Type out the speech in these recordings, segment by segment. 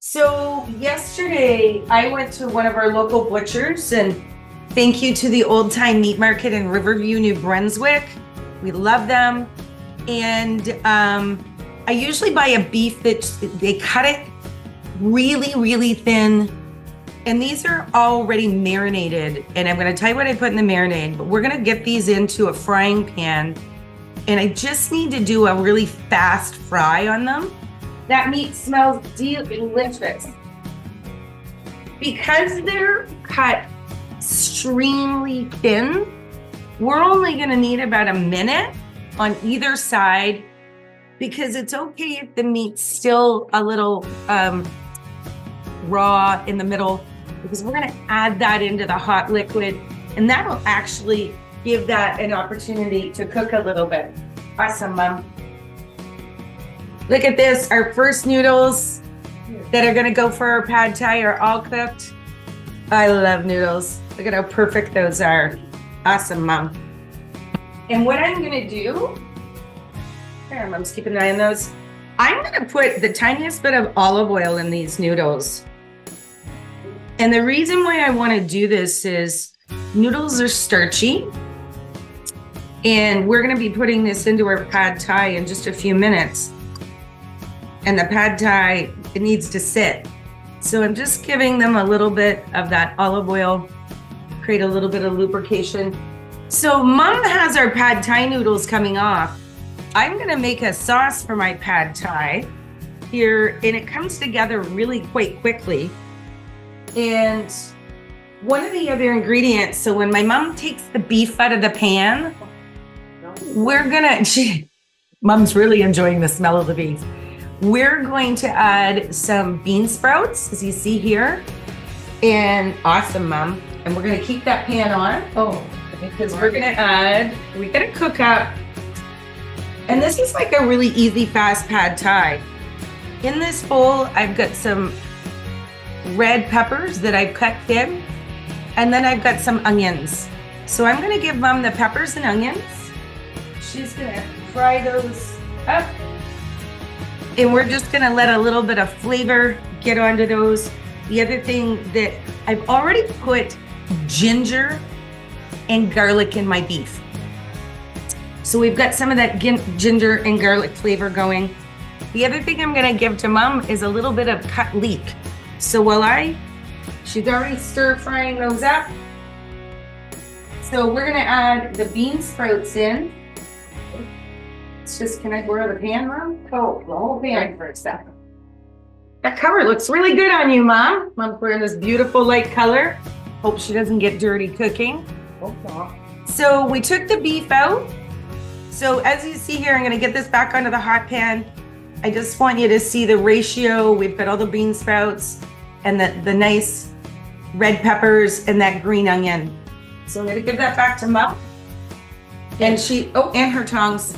So yesterday I went to one of our local butchers, and thank you to the Old Time Meat Market in Riverview, New Brunswick. We love them. And I usually buy a beef that they cut it really, really thin. And these are already marinated. And I'm going to tell you what I put in the marinade, but we're going to get these into a frying pan. And I just need to do a really fast fry on them. That meat smells delicious. Because they're cut extremely thin, we're only gonna need about a minute on either side, because it's okay if the meat's still a little raw in the middle, because we're gonna add that into the hot liquid, and that'll actually give that an opportunity to cook a little bit. Awesome, Mom. Look at this, our first noodles that are gonna go for our pad thai are all cooked. I love noodles. Look at how perfect those are. Awesome, Mom. And what I'm gonna do, here, Mom's keeping an eye on those. I'm gonna put the tiniest bit of olive oil in these noodles. And the reason why I wanna do this is noodles are starchy, and we're gonna be putting this into our pad thai in just a few minutes. And the pad thai, it needs to sit. So I'm just giving them a little bit of that olive oil, create a little bit of lubrication. So Mom has our pad thai noodles coming off. I'm gonna make a sauce for my pad thai here, and it comes together really quite quickly. And one of the other ingredients, so when my mom takes the beef out of the pan, Mom's really enjoying the smell of the beef. We're going to add some bean sprouts, as you see here. And awesome, Mom. And we're gonna keep that pan on. Oh, because we're gonna cook up. And this is like a really easy, fast pad thai. In this bowl, I've got some red peppers that I've cut thin. And then I've got some onions. So I'm gonna give Mom the peppers and onions. She's gonna fry those up. And we're just gonna let a little bit of flavor get onto those. The other thing that I've already put ginger and garlic in my beef. So we've got some of that ginger and garlic flavor going. The other thing I'm gonna give to Mom is a little bit of cut leek. So she's already stir frying those up. So we're gonna add the bean sprouts in. It's just, can I borrow the pan, Mom? Oh, the whole pan for a second. That color looks really good on you, Mom. Mom's wearing this beautiful light color. Hope she doesn't get dirty cooking. Okay. So we took the beef out. So as you see here, I'm gonna get this back onto the hot pan. I just want you to see the ratio. We've got all the bean sprouts and the nice red peppers and that green onion. So I'm gonna give that back to Mom. And and her tongs.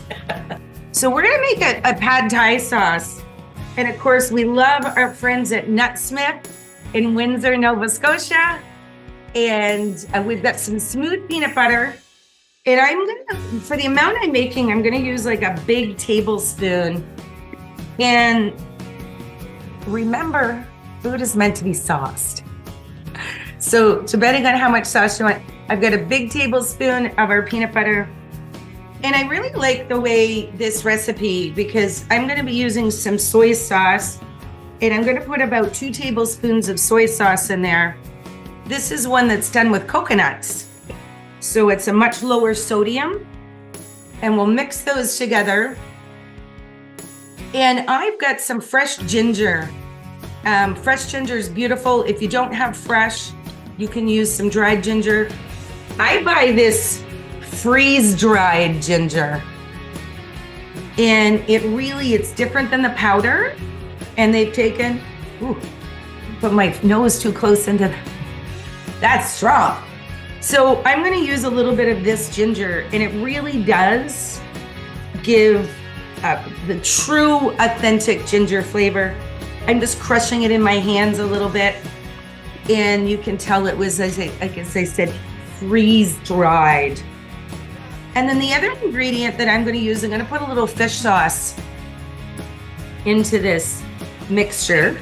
So we're gonna make a pad thai sauce. And of course, we love our friends at Nutsmith in Windsor, Nova Scotia. And we've got some smooth peanut butter. And for the amount I'm making, I'm gonna use like a big tablespoon. And remember, food is meant to be sauced. So depending on how much sauce you want, I've got a big tablespoon of our peanut butter. And I really like the way this recipe, because I'm gonna be using some soy sauce, and I'm gonna put about 2 tablespoons of soy sauce in there. This is one that's done with coconuts. So it's a much lower sodium, and we'll mix those together. And I've got some fresh ginger. Fresh ginger is beautiful. If you don't have fresh, you can use some dried ginger. I buy this freeze-dried ginger. And it's different than the powder. And they've taken, put my nose too close into that's strong. So I'm gonna use a little bit of this ginger, and it really does give the true, authentic ginger flavor. I'm just crushing it in my hands a little bit. And you can tell it was, like I said, freeze-dried. And then the other ingredient that I'm going to use, I'm going to put a little fish sauce into this mixture.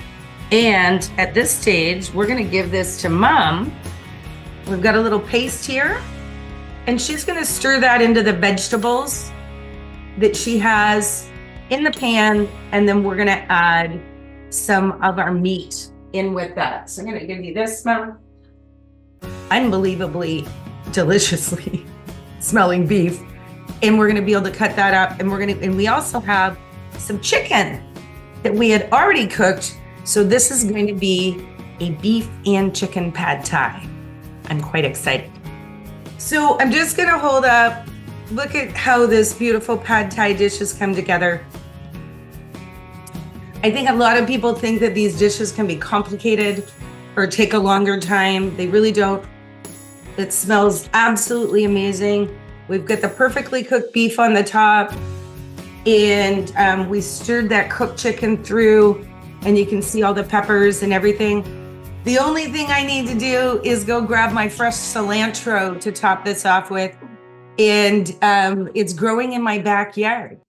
And at this stage, we're gonna give this to Mom. We've got a little paste here, and she's gonna stir that into the vegetables that she has in the pan, and then we're gonna add some of our meat in with that. So I'm gonna give you this, Mom. Unbelievably deliciously smelling beef. And we're gonna be able to cut that up, and we also have some chicken that we had already cooked. So this is going to be a beef and chicken pad thai. I'm quite excited. So I'm just gonna hold up, look at how this beautiful pad thai dish has come together. I think a lot of people think that these dishes can be complicated or take a longer time. They really don't. It smells absolutely amazing. We've got the perfectly cooked beef on the top, and we stirred that cooked chicken through, and you can see all the peppers and everything. The only thing I need to do is go grab my fresh cilantro to top this off with, and it's growing in my backyard.